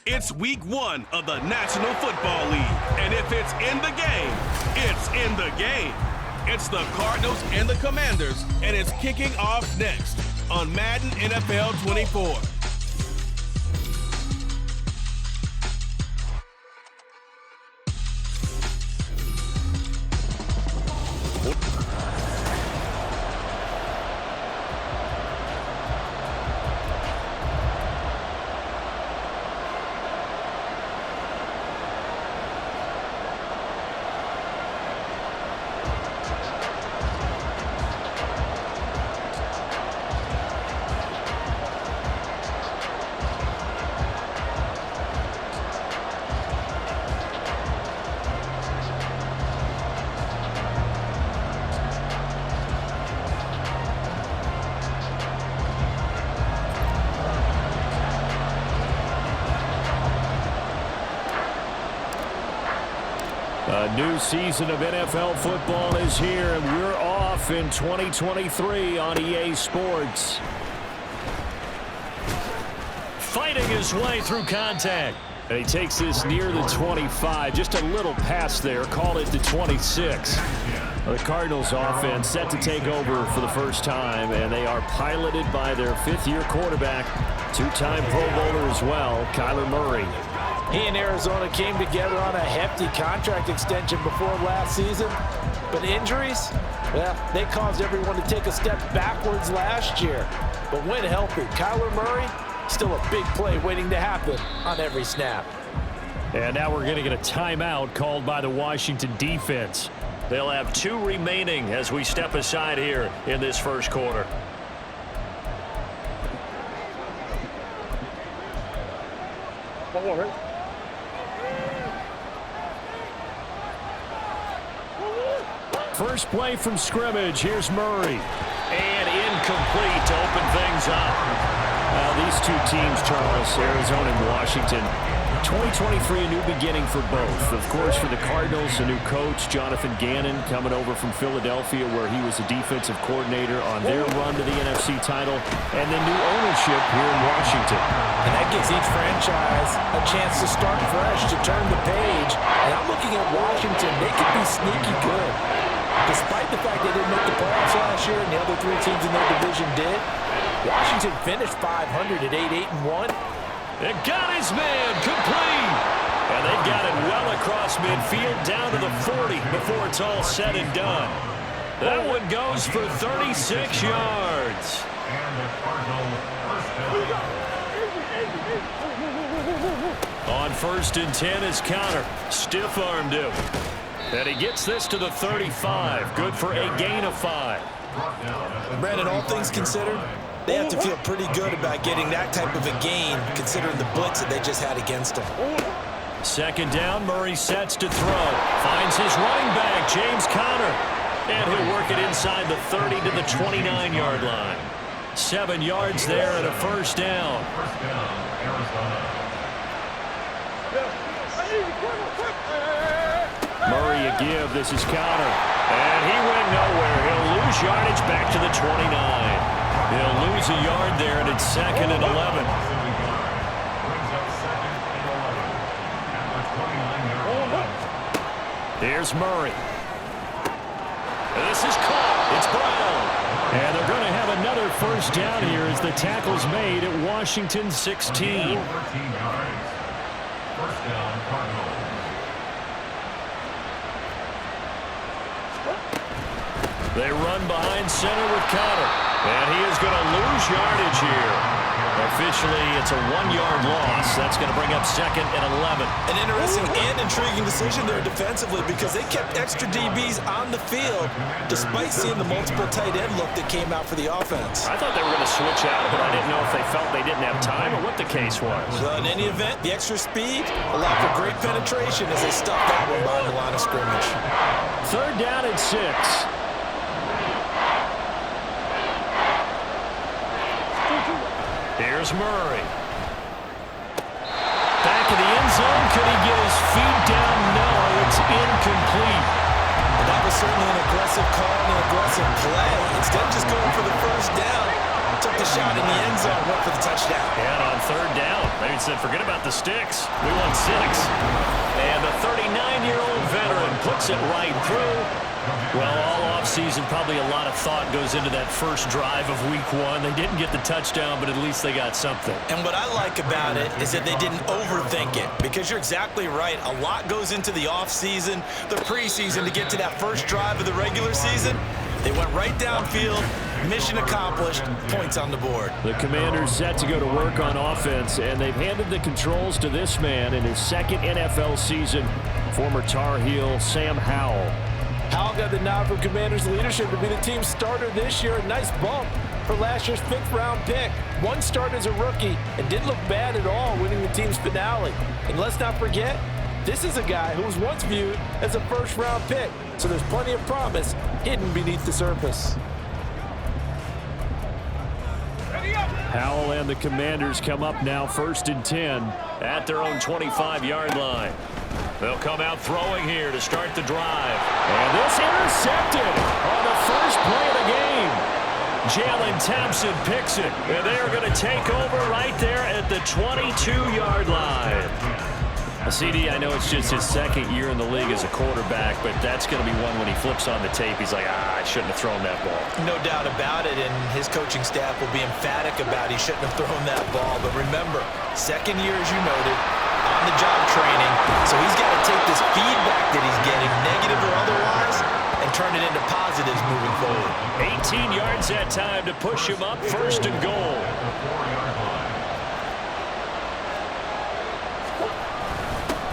It's week 1 of the National Football League. And if it's in the game, it's in the game. It's the Cardinals and the Commanders, and it's kicking off next on Madden NFL 24. A new season of NFL football is here, and we're off in 2023 on EA Sports. Fighting his way through contact. And he takes this near the 25, just a little past there, call it the 26. The Cardinals offense set to take over for the first time, and they are piloted by their fifth-year quarterback, two-time Pro Bowler as well, Kyler Murray. He and Arizona came together on a hefty contract extension before last season, but injuries, well, they caused everyone to take a step backwards last year. But when healthy, Kyler Murray, still a big play waiting to happen on every snap. And now we're going to get a timeout called by the Washington defense. They'll have 2 remaining as we step aside here in this first quarter. First play from scrimmage. Here's Murray. And incomplete to open things up. These two teams, Charles, Arizona and Washington, 2023, a new beginning for both. Of course, for the Cardinals, a new coach, Jonathan Gannon, coming over from Philadelphia, where he was a defensive coordinator on their run to the NFC title, and then new ownership here in Washington. And that gives each franchise a chance to start fresh, to turn the page. And I'm looking at Washington. They could be sneaky good. Despite the fact they didn't make the playoffs last year and the other 3 teams in their division did, Washington finished 500 at 8-1. It got his man complete. And they've got it well across midfield down to the 40 before it's all said and done. That one goes for 36 yards. On 1st and 10 is Connor. Stiff-armed him. And he gets this to the 35. Good for a gain of 5. Brandon, all things considered, they have to feel pretty good about getting that type of a gain, considering the blitz that they just had against them. Second down, Murray sets to throw. Finds his running back, James Conner. And he'll work it inside the 30 to the 29-yard line. 7 yards there and a first down. Murray a give. This is Conner. And he went nowhere. He'll lose yardage back to the 29. He'll lose a yard there, and it's 2nd and 11. Here's Murray. This is caught. It's Brown. And they're going to have another first down here as the tackle's made at Washington 16. First down, Cardinals. They run behind center with Conner. And he is going to lose yardage here. Officially, it's a 1-yard loss. That's going to bring up 2nd and 11. An interesting and intriguing decision there defensively, because they kept extra DBs on the field despite seeing the multiple tight end look that came out for the offense. I thought they were going to switch out, but I didn't know if they felt they didn't have time or what the case was. Well, in any event, the extra speed allowed for great penetration as they stuffed that one behind the line of scrimmage. 3rd down and 6. Here's Murray. Back in the end zone. Could he get his feet down? No, it's incomplete. And that was certainly an aggressive call and an aggressive play. Instead of just going for the first down, took the shot shot in the end zone, went for the touchdown. And on third down, they said, forget about the sticks. We want 6. And the 39-year-old veteran puts it right through. Well, all offseason, probably a lot of thought goes into that first drive of week 1. They didn't get the touchdown, but at least they got something. And what I like about it is that they didn't overthink it, because you're exactly right. A lot goes into the offseason, the preseason, to get to that first drive of the regular season. They went right downfield, mission accomplished, points on the board. The Commanders set to go to work on offense, and they've handed the controls to this man in his second NFL season, former Tar Heel Sam Howell. Howell got the nod from Commanders leadership to be the team's starter this year. A nice bump for last year's 5th-round pick. One start as a rookie and didn't look bad at all, winning the team's finale. And let's not forget, this is a guy who was once viewed as a first-round pick. So there's plenty of promise hidden beneath the surface. Howell and the Commanders come up now 1st and 10 at their own 25-yard line. They'll come out throwing here to start the drive. And this intercepted on the first play of the game. Jalen Thompson picks it. And they are going to take over right there at the 22-yard line. CD, I know it's just his 2nd year in the league as a quarterback, but that's going to be one when he flips on the tape. He's like, I shouldn't have thrown that ball. No doubt about it, and his coaching staff will be emphatic about he shouldn't have thrown that ball. But remember, 2nd year, as you noted, on-the-job training, so he's got to take this feedback that he's getting, negative or otherwise, and turn it into positives moving forward. 18 yards that time to push him up, 1st and goal.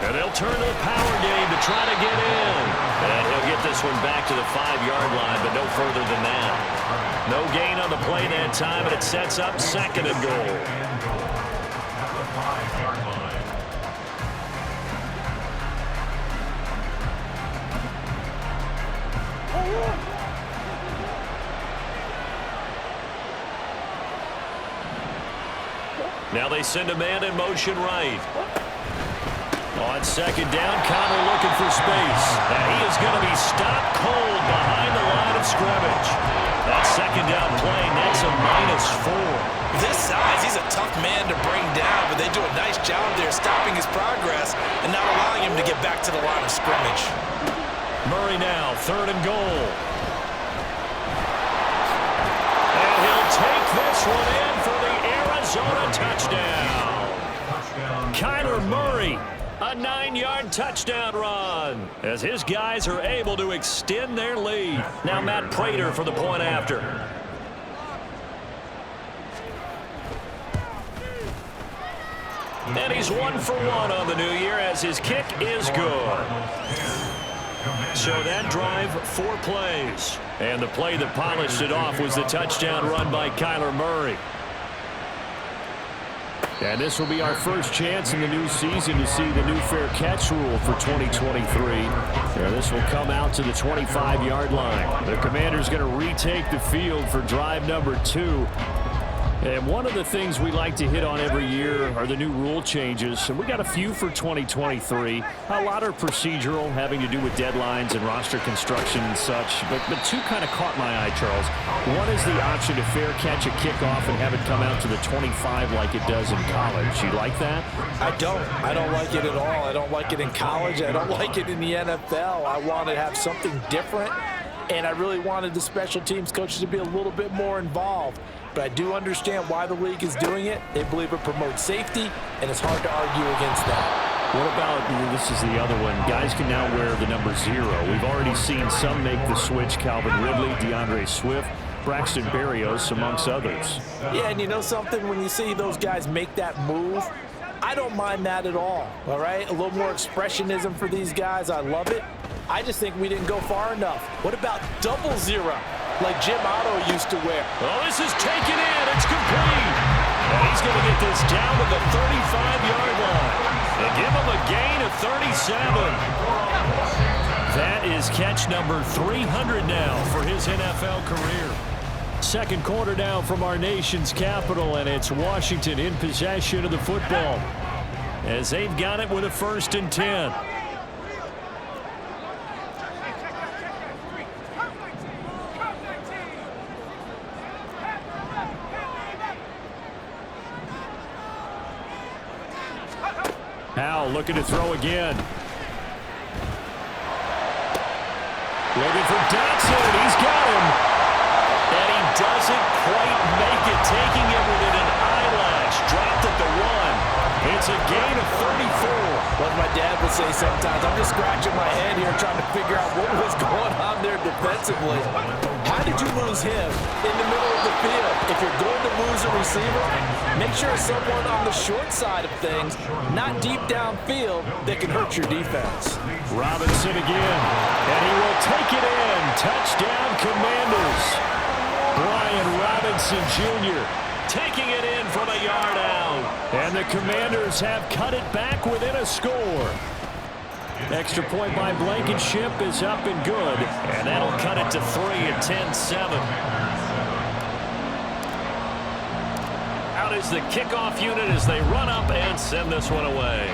And they'll turn to the power game to try to get in. And he'll get this one back to the 5-yard line, but no further than that. No gain on the play that time, and it sets up 2nd and goal. Now they send a man in motion right. On 2nd down, Connor looking for space. And he is going to be stopped cold behind the line of scrimmage. That 2nd down play nets a -4. This size, he's a tough man to bring down, but they do a nice job there stopping his progress and not allowing him to get back to the line of scrimmage. Murray now, 3rd and goal. And he'll take this one in for the Arizona touchdown. Kyler Murray, a 9-yard touchdown run as his guys are able to extend their lead. Now Matt Prater for the point after. And he's 1 for 1 on the new year as his kick is good. So that drive, 4 plays. And the play that polished it off was the touchdown run by Kyler Murray. And this will be our first chance in the new season to see the new fair catch rule for 2023. This will come out to the 25-yard line. The Commanders going to retake the field for drive number 2. And one of the things we like to hit on every year are the new rule changes. And we got a few for 2023. A lot are procedural, having to do with deadlines and roster construction and such. But 2 kind of caught my eye, Charles. One is the option to fair catch a kickoff and have it come out to the 25 like it does in college. You like that? I don't. I don't like it at all. I don't like it in college. I don't like it in the NFL. I want to have something different. And I really wanted the special teams coaches to be a little bit more involved. But I do understand why the league is doing it. They believe it promotes safety, and it's hard to argue against that. What about, this is the other one, guys can now wear the number 0. We've already seen some make the switch, Calvin Ridley, DeAndre Swift, Braxton Berrios, amongst others. Yeah, and you know something? When you see those guys make that move, I don't mind that at all right? A little more expressionism for these guys. I love it. I just think we didn't go far enough. What about 00, like Jim Otto used to wear? Oh, this is taken in. It's complete. And he's going to get this down to the 35-yard line. They give him a gain of 37. That is catch number 300 now for his NFL career. 2nd quarter now from our nation's capital, and it's Washington in possession of the football as they've got it with a 1st and 10. Howell looking to throw again. Looking for Dotson. He's got him. And he doesn't quite make it, taking it within an eyelash. Dropped at the 1. It's a gain of 34. What my dad would say sometimes, I'm just scratching my head here trying to figure out what was going on there defensively. How did you lose him in the middle of the field? If you're going to lose a receiver, make sure it's someone on the short side of things, not deep downfield, that can hurt your defense. Robinson again, and he will take it in. Touchdown, Commanders. Brian Robinson Jr. taking it in from a yard out. And the Commanders have cut it back within a score. Extra point by Blankenship is up and good. And that'll cut it to 3 at 10-7. Out is the kickoff unit as they run up and send this one away.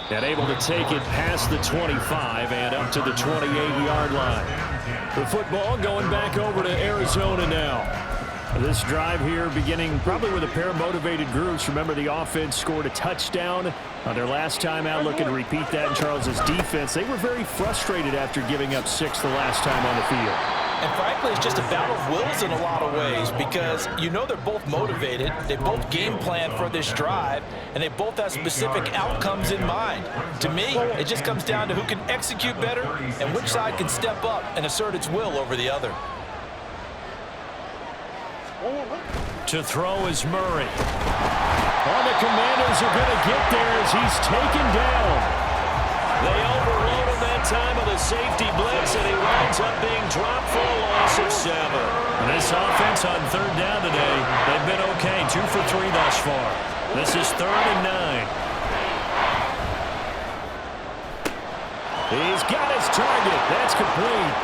And able to take it past the 25 and up to the 28-yard line. The football going back over to Arizona now. This drive here beginning probably with a pair of motivated groups. Remember, the offense scored a touchdown on their last time out. Looking to repeat that in Charles's defense. They were very frustrated after giving up 6 the last time on the field. And frankly, it's just a battle of wills in a lot of ways because you know they're both motivated, they both game plan for this drive, and they both have specific outcomes in mind. To me, it just comes down to who can execute better and which side can step up and assert its will over the other. To throw is Murray. Oh, the Commanders are going to get there as he's taken down. They overload him that time with a safety blitz, and he winds up being dropped for a loss of 7. And this offense on 3rd down today, they've been okay. 2 for 3 thus far. This is 3rd and 9. He's got his target. That's complete.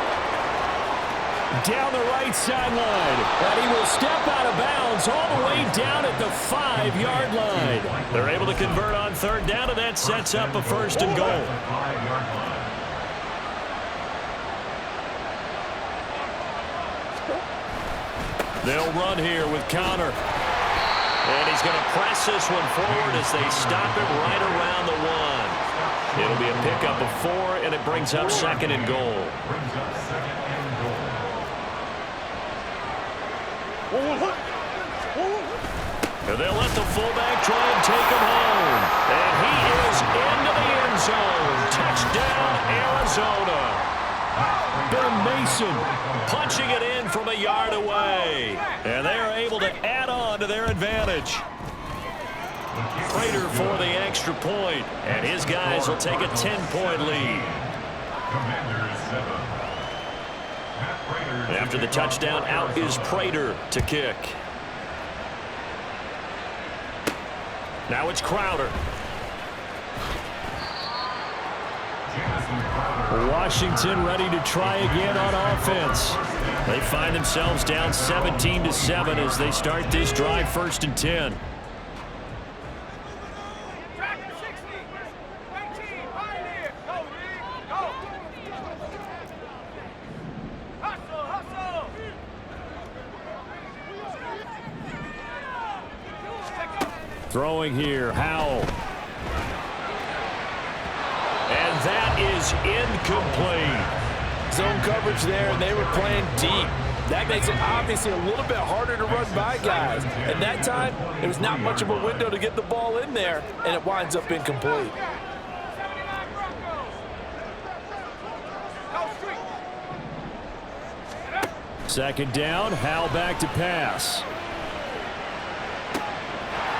Down the right sideline, and he will step out of bounds all the way down at the 5-yard line. They're able to convert on 3rd down, and that sets up a 1st and goal. They'll run here with Connor. And he's going to press this one forward as they stop him right around the 1. It'll be a pickup of 4, and it brings up 2nd and goal. And they'll let the fullback try and take him home. And he is into the end zone. Touchdown, Arizona. Ben Mason punching it in from a yard away. And they're able to add on to their advantage. Prater for the extra point. And his guys will take a 10-point lead. After the touchdown, out is Prater to kick. Now it's Crowder. Washington ready to try again on offense. They find themselves down 17-7 as they start this drive 1st and 10. Throwing here, Howell. And that is incomplete. Zone coverage there, and they were playing deep. That makes it obviously a little bit harder to run by guys. And that time, there was not much of a window to get the ball in there, and it winds up incomplete. Second down, Howell back to pass.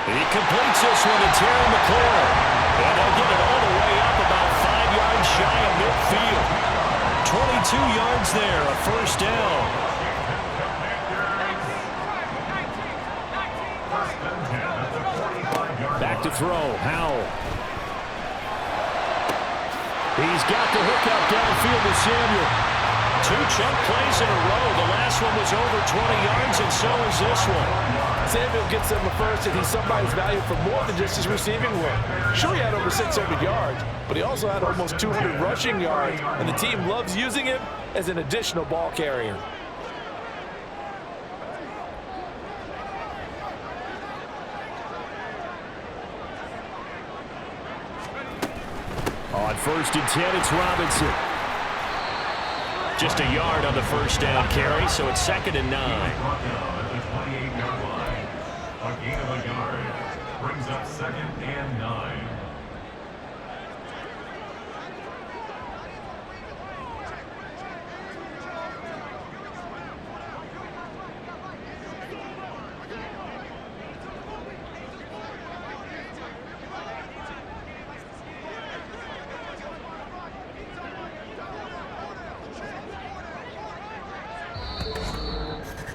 He completes this one to Terry McLaurin. And they'll get it all the way up about 5 yards shy of midfield. 22 yards there, a 1st down. Back to throw, Howell. He's got the hook up downfield to Samuel. 2 chunk plays in a row. The last one was over 20 yards, and so is this one. Samuel gets them a 1st, and he's somebody's value for more than just his receiving work. Sure, he had over 600 yards, but he also had almost 200 rushing yards, and the team loves using him as an additional ball carrier. On 1st and 10, it's Robinson. Just a yard on the first down carry, so it's 2nd and 9. A gain of a yard brings up 2nd and 9.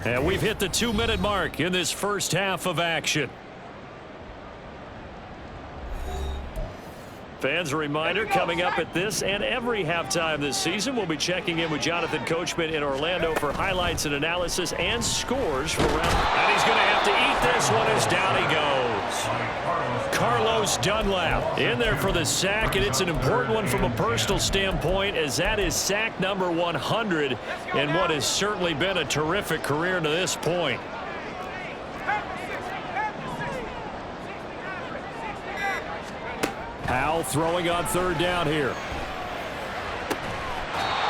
And we've hit the 2-minute mark in this first half of action. Fans, a reminder, coming up at this and every halftime this season, we'll be checking in with Jonathan Coachman in Orlando for highlights and analysis and scores for round. And he's going to have to eat this one as down he goes. Carlos Dunlap in there for the sack, and it's an important one from a personal standpoint, as that is sack number 100 in what has certainly been a terrific career to this point. Powell throwing on 3rd down here.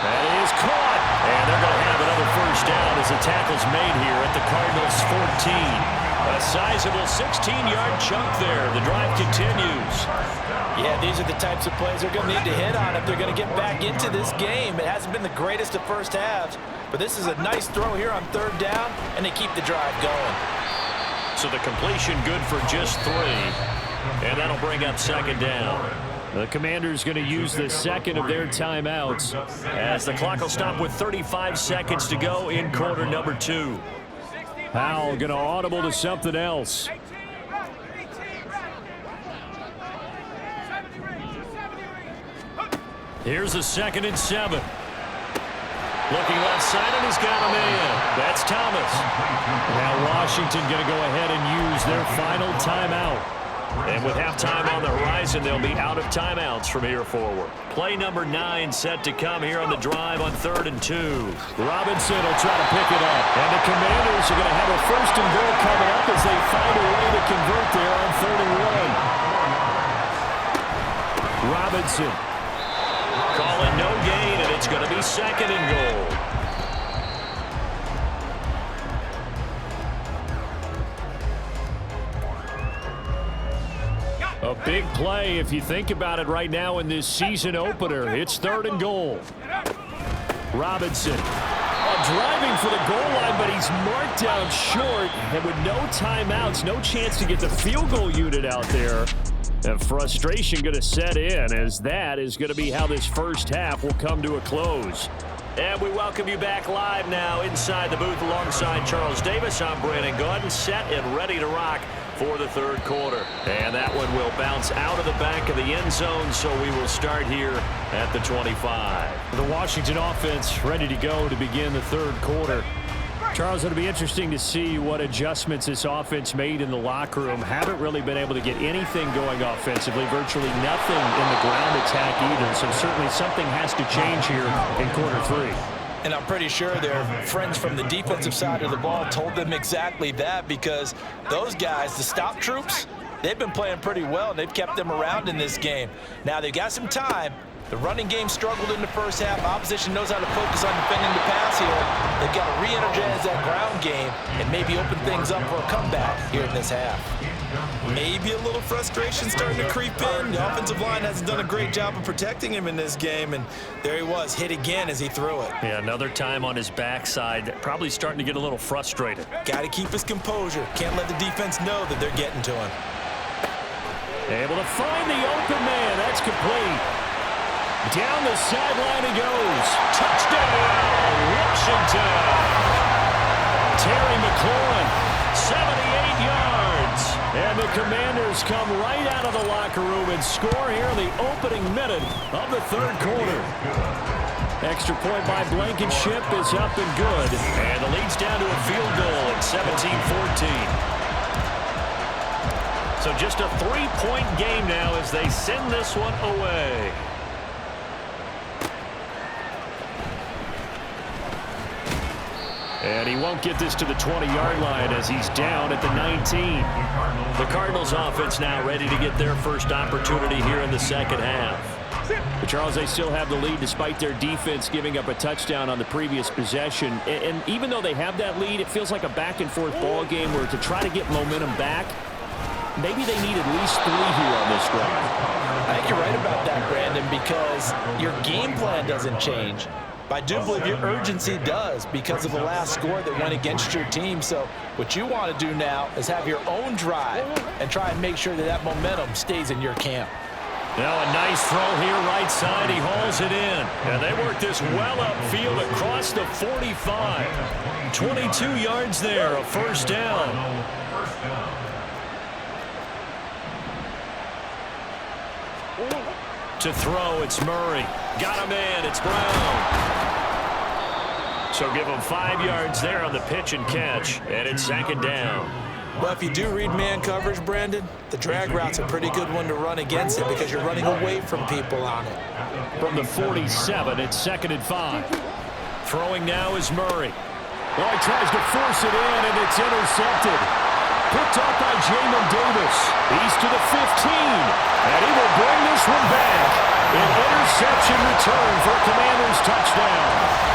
That is caught. And they're going to have another first down as the tackle's made here at the Cardinals' 14. A sizable 16-yard chunk there. The drive continues. Yeah, these are the types of plays they're going to need to hit on if they're going to get back into this game. It hasn't been the greatest of first halves, but this is a nice throw here on 3rd down, and they keep the drive going. So the completion good for just 3. And that'll bring up 2nd down. The Commanders going to use the 2nd of their timeouts as the clock will stop with 35 seconds to go in quarter number 2. Powell going to audible to something else. Here's a 2nd and 7. Looking left side, and he's got a man. That's Thomas. Now Washington going to go ahead and use their final timeout. And with halftime on the horizon, they'll be out of timeouts from here forward. Play number 9 set to come here on the drive on 3rd and 2. Robinson will try to pick it up. And the Commanders are going to have a 1st and goal coming up as they find a way to convert there on 3rd and 1. Robinson. Calling no gain, and it's going to be 2nd and goal. A big play if you think about it right now in this season opener. It's 3rd and goal. Robinson driving for the goal line, but he's marked down short. And with no timeouts, no chance to get the field goal unit out there. And frustration going to set in, as that is going to be how this first half will come to a close. And we welcome you back live now inside the booth alongside Charles Davis. I'm Brandon Gaudin, set and ready to rock for the 3rd quarter. And that one will bounce out of the back of the end zone, so we will start here at the 25. The Washington offense ready to go to begin the 3rd quarter. Charles, it'll be interesting to see what adjustments this offense made in the locker room. Haven't really been able to get anything going offensively, virtually nothing in the ground attack either. So certainly something has to change here in quarter 3. And I'm pretty sure their friends from the defensive side of the ball told them exactly that, because those guys, the stop troops, they've been playing pretty well, and they've kept them around in this game. Now, they've got some time. The running game struggled in the first half. Opposition knows how to focus on defending the pass here. They've got to re-energize that ground game and maybe open things up for a comeback here in this half. Maybe a little frustration starting to creep in. The offensive line hasn't done a great job of protecting him in this game, and there he was, hit again as he threw it. Yeah, another time on his backside, probably starting to get a little frustrated. Got to keep his composure. Can't let the defense know that they're getting to him. Able to find the open man. That's complete. Down the sideline he goes. Touchdown, Washington. Terry McLaurin, 78 yards. And the Commanders come right out of the locker room and score here in the opening minute of the 3rd quarter. Extra point by Blankenship is up and good. And the lead's down to a field goal at 17-14. So just a 3-point game now as they send this one away. And he won't get this to the 20-yard line as he's down at the 19. The Cardinals offense now ready to get their first opportunity here in the second half. But Charles, they still have the lead despite their defense giving up a touchdown on the previous possession. And even though they have that lead, it feels like a back-and-forth ball game where to try to get momentum back, maybe they need at least 3 here on this drive. I think you're right about that, Brandon, because your game plan doesn't change. But I do believe your urgency does because of the last score that went against your team. So what you want to do now is have your own drive and try and make sure that that momentum stays in your camp. Now a nice throw here right side. He hauls it in. And they work this well upfield across the 45. 22 yards there, a first down. To throw, it's Murray. Got him in, it's Brown. So give him 5 yards there on the pitch and catch, and it's second down. Well, if you do read man coverage, Brandon, the drag route's a pretty good one to run against it because you're running away from people on it. From the 47, it's 2nd and 5. Throwing now is Murray. Well, he tries to force it in, and it's intercepted. Picked up by Jamin Davis. He's to the 15, and he will bring this one back. An interception return for a Commanders touchdown.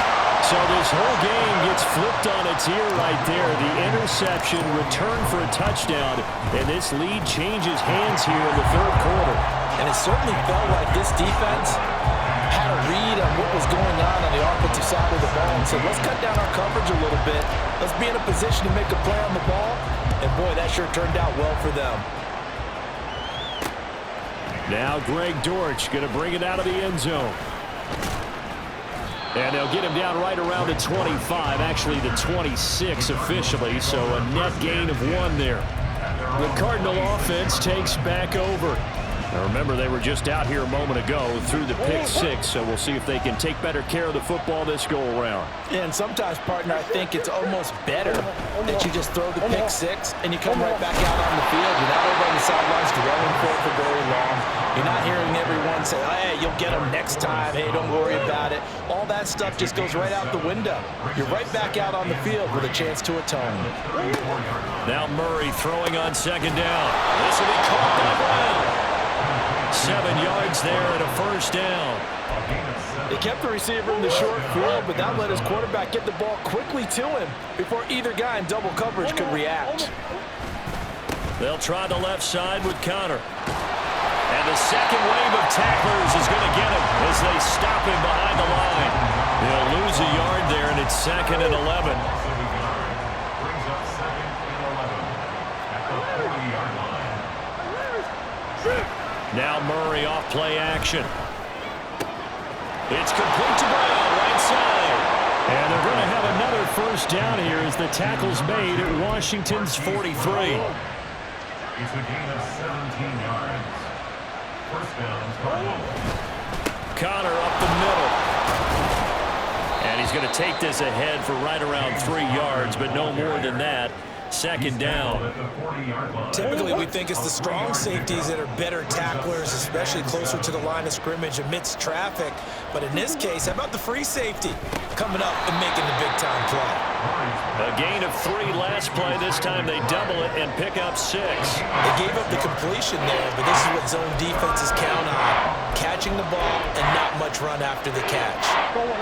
So this whole game gets flipped on its ear right there. The interception return for a touchdown, and this lead changes hands here in the 3rd quarter. And it certainly felt like this defense had a read on what was going on the offensive side of the ball and said, let's cut down our coverage a little bit. Let's be in a position to make a play on the ball. And boy, that sure turned out well for them. Now Greg Dortch going to bring it out of the end zone. And they'll get him down right around the 25, actually the 26 officially, so a net gain of 1 there. The Cardinal offense takes back over. Now remember, they were just out here a moment ago through the pick 6, so we'll see if they can take better care of the football this go-around. And sometimes, partner, I think it's almost better that you just throw the pick 6 and you come right back out on the field. You're not over on the sidelines dwelling for very long. You're not hearing everyone say, hey, you'll get them next time. Hey, don't worry about it. All that stuff just goes right out the window. You're right back out on the field with a chance to atone. Now Murray throwing on 2nd down. This will be caught by Brown. 7 yards there and a first down. They kept the receiver in the short field, but that let his quarterback get the ball quickly to him before either guy in double coverage could react. They'll try the left side with Connor. And the second wave of tacklers is going to get him as they stop him behind the line. They'll lose a yard there, and it's 2nd and 11. Brings up 2nd and 11 at the 40-yard line. Now Murray off play action. It's complete to Brown, right side. And they're going to have another first down here as the tackle's made at Washington's 43. It's a gain of 17 yards. First down, Cardinals. Connor up the middle. And he's going to take this ahead for right around 3 yards, but no more than that. 2nd down. Typically, we think it's the strong safeties that are better tacklers, especially closer to the line of scrimmage amidst traffic. But in this case, how about the free safety coming up and making the big-time play? A gain of 3 last play. This time they double it and pick up 6. They gave up the completion there, but this is what zone defenses count on. Catching the ball and not much run after the catch.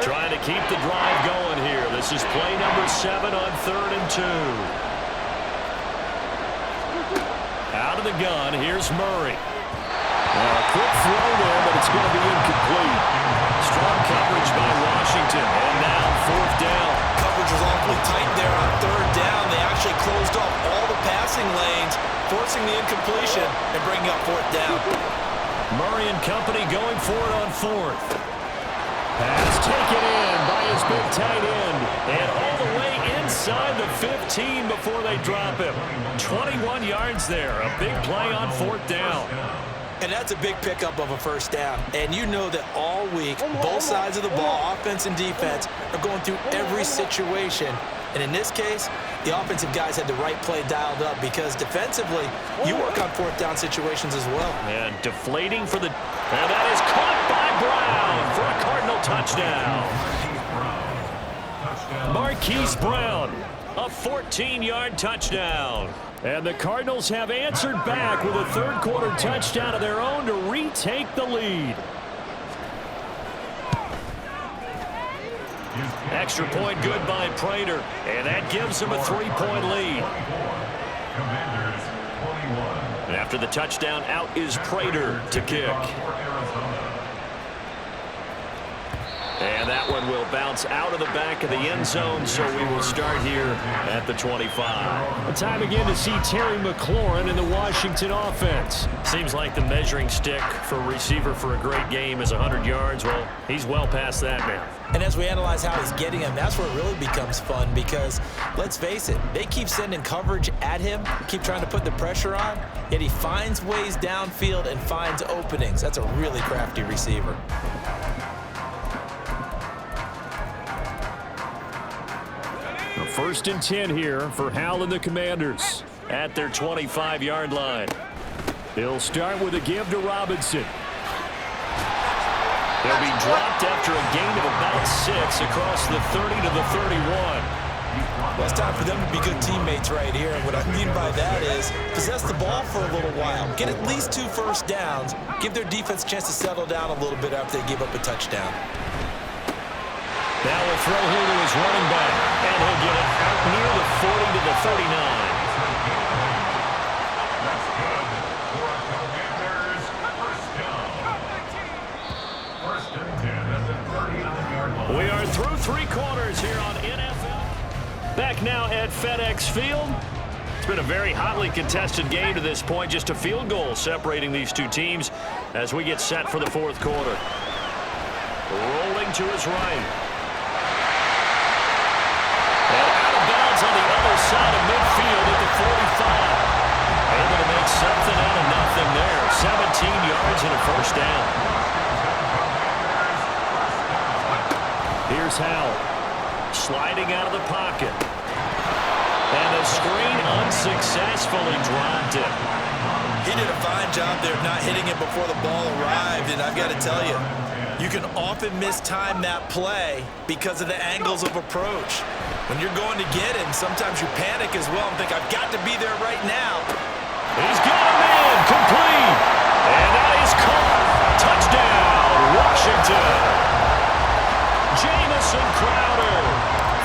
Trying to keep the drive going here. This is play number 7 on 3rd and 2. Out of the gun, here's Murray. Now a quick throw there, but it's going to be incomplete. Strong coverage by Washington, and now 4th down. Coverage was awfully tight there on 3rd down. They actually closed off all the passing lanes, forcing the incompletion and bringing up 4th down. Murray and company going for it on 4th. Pass taken in by his big tight end, and all the way inside the 15 before they drop him. 21 yards there, a big play on 4th down. And that's a big pickup of a first down. And you know that all week, both sides of the ball, offense and defense, are going through every situation. And in this case, the offensive guys had the right play dialed up because defensively, you work on 4th down situations as well. And deflating for the... And that is caught by Brown for a Cardinal touchdown. Marquise Brown, a 14-yard touchdown. And the Cardinals have answered back with a 3rd quarter touchdown of their own to retake the lead. Extra point good by Prater, and that gives him a 3-point lead. Commanders 21. And after the touchdown, out is Prater to kick. And that one will bounce out of the back of the end zone, so we will start here at the 25. A time again to see Terry McLaurin in the Washington offense. Seems like the measuring stick for a receiver for a great game is 100 yards. Well, he's well past that now. And as we analyze how he's getting him, that's where it really becomes fun because, let's face it, they keep sending coverage at him, keep trying to put the pressure on, yet he finds ways downfield and finds openings. That's a really crafty receiver. First and 10 here for Hal and the Commanders at their 25-yard line. He'll start with a give to Robinson. They'll be dropped after a gain of about 6 across the 30 to the 31. Well, it's time for them to be good teammates right here. And what I mean by that is possess the ball for a little while. Get at least 2 first downs. Give their defense a chance to settle down a little bit after they give up a touchdown. Now we'll throw here to his running back. And he'll get it out near the 40 to the 39. That's good for Commanders. First down. First and 10 at the 39-yard line. We are through 3 quarters here on NFL. Back now at FedEx Field. It's been a very hotly contested game to this point. Just a field goal separating these two teams as we get set for the 4th quarter. Rolling to his right. On the other side of midfield at the 45. Able to make something out of nothing there. 17 yards and a first down. Here's Howell. Sliding out of the pocket. And the screen unsuccessfully dropped him. He did a fine job there of not hitting it before the ball arrived. And I've got to tell you, you can often mistime that play because of the angles of approach. When you're going to get him, sometimes you panic as well and think, I've got to be there right now. He's got him in, complete. And that is caught. Touchdown, Washington. Jamison Crowder,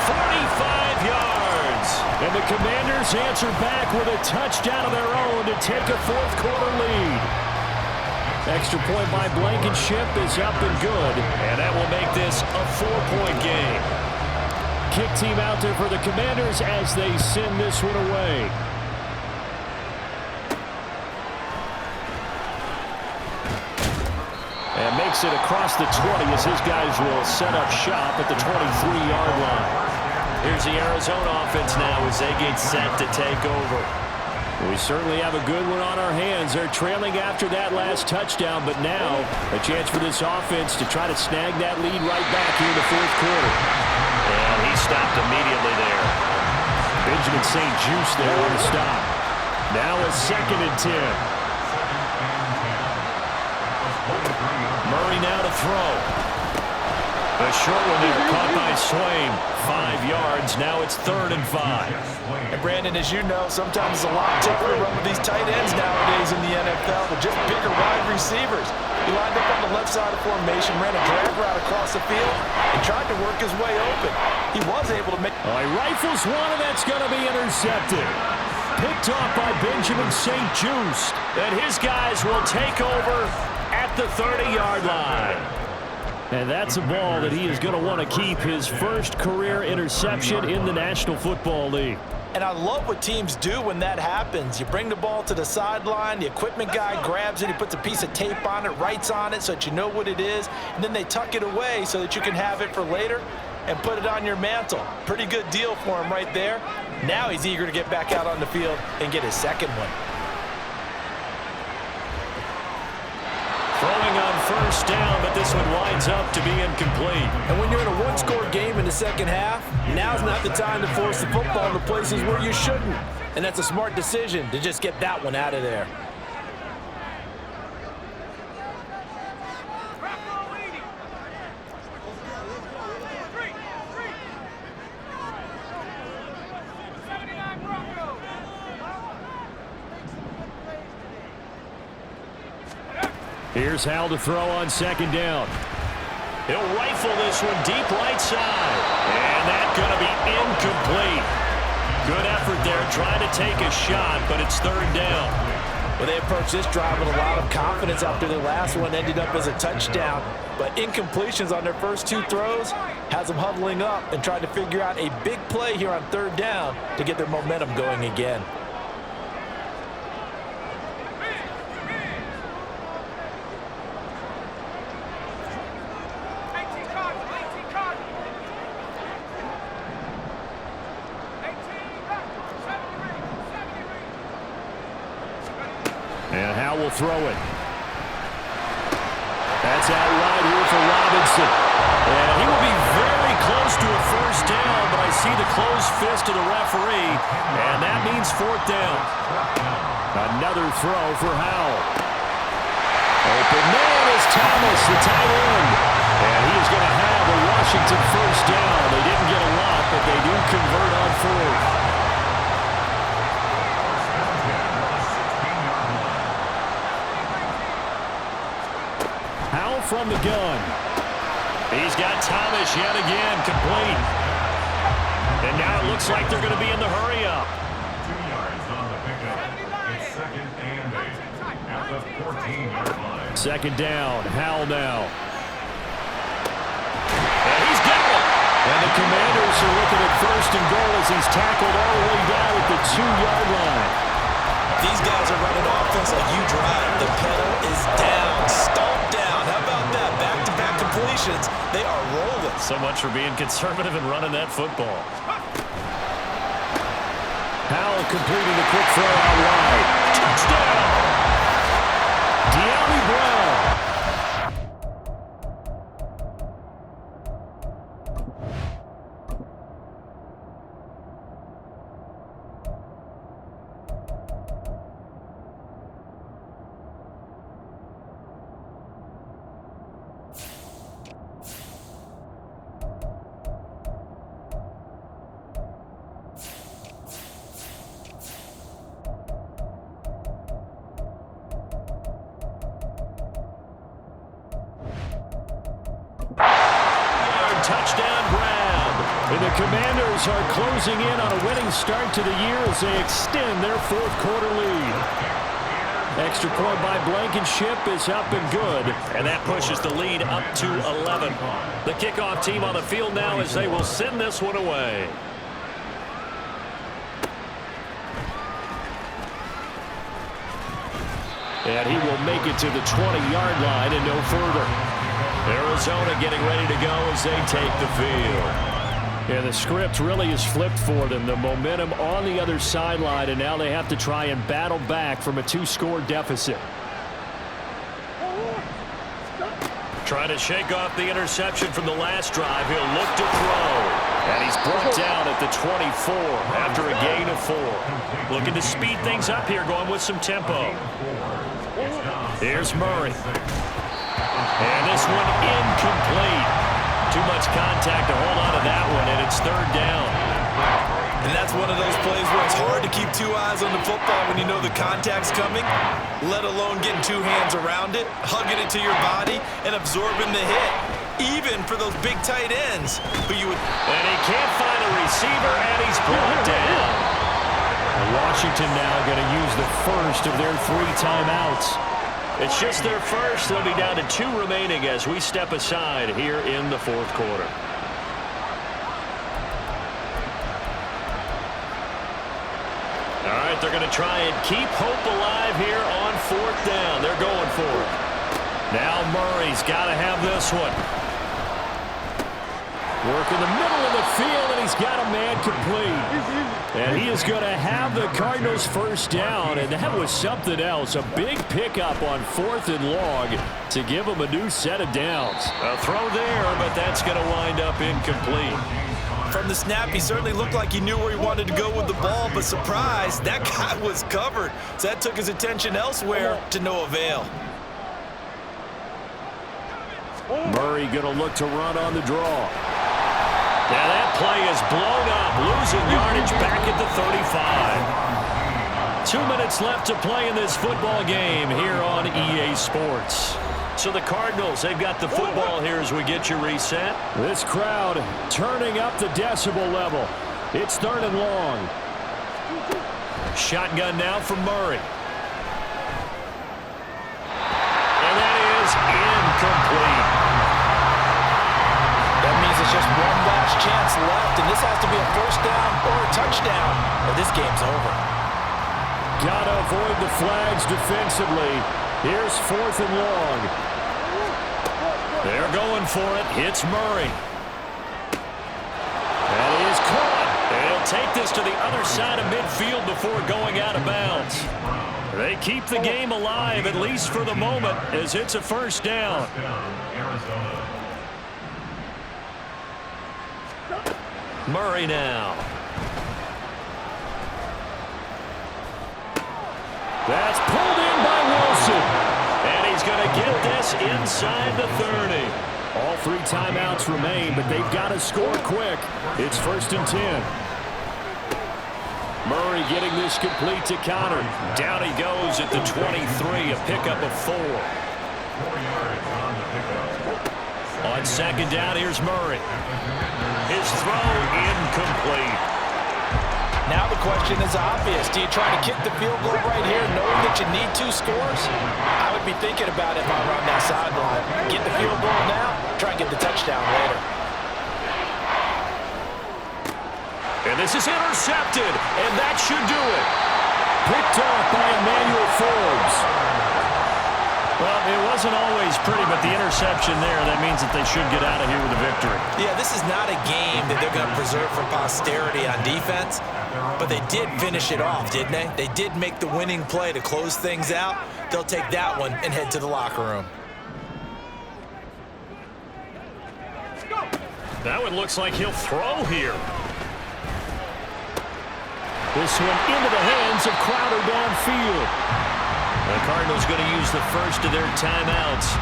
45 yards. And the Commanders answer back with a touchdown of their own to take a 4th quarter lead. Extra point by Blankenship is up and good. And that will make this a 4-point game. Kick team out there for the Commanders as they send this one away. And makes it across the 20 as his guys will set up shop at the 23-yard line. Here's the Arizona offense now as they get set to take over. We certainly have a good one on our hands. They're trailing after that last touchdown, but now a chance for this offense to try to snag that lead right back here in the 4th quarter. And he stopped immediately there. Benjamin St. Juste there on the stop. Now a 2nd and 10. Murray now to throw. A short one there, caught by Swain. 5 yards. Now it's 3rd and 5. And Brandon, as you know, sometimes it's a lot tougher to run with these tight ends nowadays in the NFL with just bigger wide receivers. He lined up on the left side of formation, ran a drag route across the field, and tried to work his way open. He was able to make... He rifles one, and that's going to be intercepted. Picked off by Benjamin St. Juste. And his guys will take over at the 30-yard line. And that's a ball that he is going to want to keep, his first career interception in the National Football League. And I love what teams do when that happens. You bring the ball to the sideline, the equipment guy grabs it, he puts a piece of tape on it, writes on it so that you know what it is, and then they tuck it away so that you can have it for later and put it on your mantle. Pretty good deal for him right there. Now he's eager to get back out on the field and get his 2nd one. Throwing on first down, but this one winds up to be incomplete. And when you're in a 1-score game in the 2nd half, now's not the time to force the football to places where you shouldn't. And that's a smart decision to just get that one out of there. Here's Hal to throw on 2nd down. He'll rifle this one deep right side. And that's going to be incomplete. Good effort there trying to take a shot, but it's third down. Well, they approached this drive with a lot of confidence after their last one ended up as a touchdown. But incompletions on their first 2 throws has them huddling up and trying to figure out a big play here on third down to get their momentum going again. And Howe will throw it. That's out wide here for Robinson. And he will be very close to a first down, but I see the closed fist of the referee, and that means fourth down. Another throw for Howe. Open man is Thomas, the tight end. And he is going to have a Washington first down. They didn't get a lot, but they do convert on fourth. From the gun. He's got Thomas yet again, complete. And now it looks like they're going to be in the hurry up. 2 yards on the pickup. It's 2nd and 8 at the 14-yard line. Second down, Howell now. And he's got it. And the Commanders are looking at first and goal as he's tackled all the way down at the 2-yard line. These guys are running offense like you drive. The pedal is down, stomped down. How about that? Back-to-back completions. They are rolling. So much for being conservative and running that football. Howell completing the quick throw out wide. Touchdown! De'Ami Brown. Touchdown grab. And the Commanders are closing in on a winning start to the year as they extend their fourth quarter lead. Extra point by Blankenship is up and good. And that pushes the lead up to 11. The kickoff team on the field now as they will send this one away. And he will make it to the 20-yard line and no further. Arizona getting ready to go as they take the field. Yeah, the script really is flipped for them. The momentum on the other sideline, and now they have to try and battle back from a 2-score deficit. Trying to shake off the interception from the last drive. He'll look to throw. And he's brought down at the 24 after a gain of 4. Looking to speed things up here, going with some tempo. Here's Murray. And this one incomplete. Too much contact to hold on to that one, and it's third down. And that's one of those plays where it's hard to keep 2 eyes on the football when you know the contact's coming, let alone getting 2 hands around it, hugging it to your body, and absorbing the hit, even for those big tight ends who you would... And he can't find a receiver, and he's brought down. Washington now going to use the first of their 3 timeouts. It's just their first. They'll be down to 2 remaining as we step aside here in the fourth quarter. All right, they're going to try and keep hope alive here on 4th down. They're going for it. Now Murray's got to have this one. Work in the middle of the field, and he's got a man complete. And he is going to have the Cardinals first down, and that was something else. A big pickup on 4th and long to give them a new set of downs. A throw there, but that's going to wind up incomplete. From the snap, he certainly looked like he knew where he wanted to go with the ball, but surprise, that guy was covered. So that took his attention elsewhere to no avail. Murray going to look to run on the draw. Now that play is blown up, losing yardage back at the 35. 2 minutes left to play in this football game here on EA Sports. So the Cardinals, they've got the football here as we get you reset. This crowd turning up the decibel level. It's 3rd and long. Shotgun now from Murray. And that is incomplete. That means it's just one last chance left, and this has to be a 1st down or a touchdown, or this game's over. Gotta avoid the flags defensively. Here's 4th and long. They're going for it. Hits Murray. That is caught. They'll take this to the other side of midfield before going out of bounds. They keep the game alive, at least for the moment, as it's a 1st down. Murray now. That's pulled in by Wilson. And he's going to get this inside the 30. All 3 timeouts remain, but they've got to score quick. It's 1st and 10. Murray getting this complete to Connor. Down he goes at the 23, a pickup of 4. 4 yards on the pickup. On 2nd down, here's Murray. His throw incomplete. Now the question is obvious. Do you try to kick the field goal right here knowing that you need 2 scores? I would be thinking about it if I were on that sideline. Get the field goal now, try and get the touchdown later. And this is intercepted, and that should do it. Picked off by Emmanuel Forbes. Well, it wasn't always pretty, but the interception there, that means that they should get out of here with a victory. Yeah, this is not a game that they're going to preserve for posterity on defense, but they did finish it off, didn't they? They did make the winning play to close things out. They'll take that one and head to the locker room. That one looks like he'll throw here. This one into the hands of Crowder downfield. The Cardinals going to use the first of their timeouts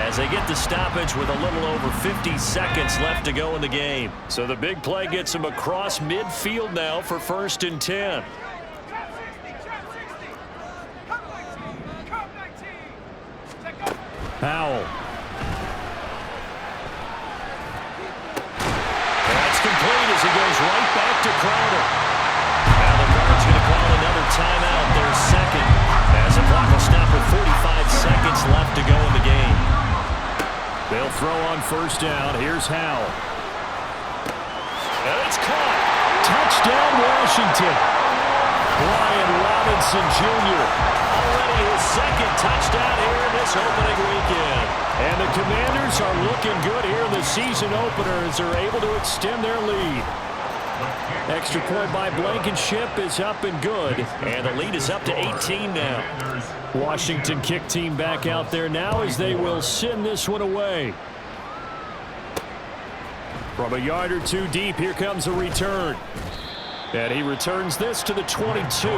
as they get the stoppage with a little over 50 seconds left to go in the game. So the big play gets them across midfield now for 1st and 10. Powell. That's complete as he goes right back to Crowder. Now the Cards going to call another timeout, their 2nd. As the clock will stop with 45 seconds left to go in the game. They'll throw on 1st down. Here's Howell. And it's caught. Touchdown, Washington. Brian Robinson Jr. Already his 2nd touchdown here in this opening weekend. And the Commanders are looking good here in the season opener as they're able to extend their lead. Extra point by Blankenship is up and good. And the lead is up to 18 now. Washington kick team back out there now as they will send this one away. From a yard or 2 deep, here comes a return. And he returns this to the 22.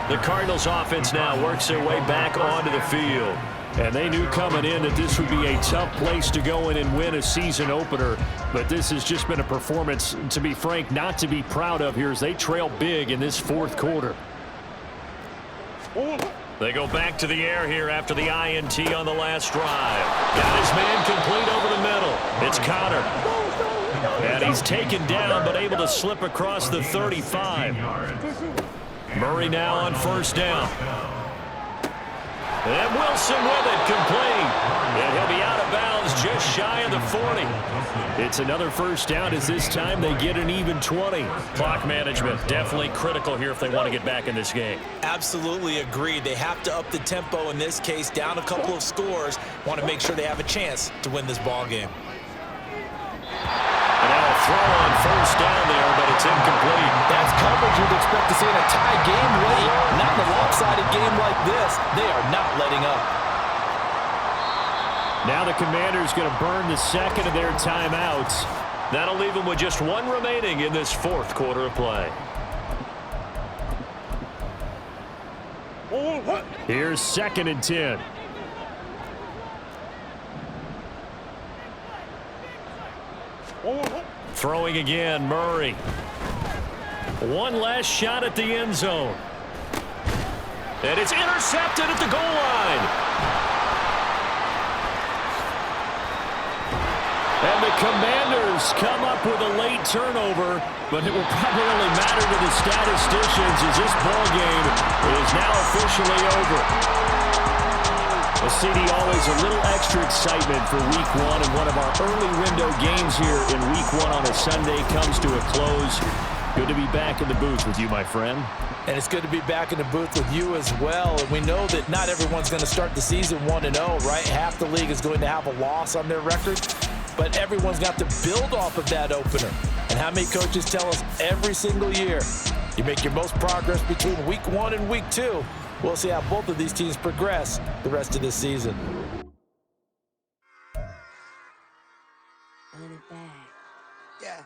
The Cardinals offense now works their way back onto the field. And they knew coming in that this would be a tough place to go in and win a season opener. But this has just been a performance, to be frank, not to be proud of here as they trail big in this 4th quarter. They go back to the air here after the INT on the last drive. Got his man complete over the middle. It's Connor. And he's taken down but able to slip across the 35. Murray now on 1st down. And Wilson with it, complete. And he'll be out of bounds just shy of the 40. It's another 1st down as this time they get an even 20. Clock management definitely critical here if they want to get back in this game. Absolutely agreed. They have to up the tempo in this case, down a couple of scores. Want to make sure they have a chance to win this ball game. And now a throw on 1st down there, but it's incomplete. That's coverage you'd expect to see in a tie game late. Not in a lopsided game like this. They are not letting up. Now the Commanders going to burn the 2nd of their timeouts. That'll leave them with just 1 remaining in this 4th quarter of play. Here's 2nd and 10. Throwing again, Murray. One last shot at the end zone. And it's intercepted at the goal line. And the Commanders come up with a late turnover, but it will probably only matter to the statisticians as this ball game is now officially over. Well, CD, always a little extra excitement for Week 1, and one of our early window games here in Week 1 on a Sunday comes to a close. Good to be back in the booth with you, my friend. And it's good to be back in the booth with you as well. And we know that not everyone's going to start the season 1-0, right? Half the league is going to have a loss on their record, but everyone's got to build off of that opener. And how many coaches tell us every single year, you make your most progress between Week 1 and Week 2. We'll see how both of these teams progress the rest of this season. Run it back. Yeah.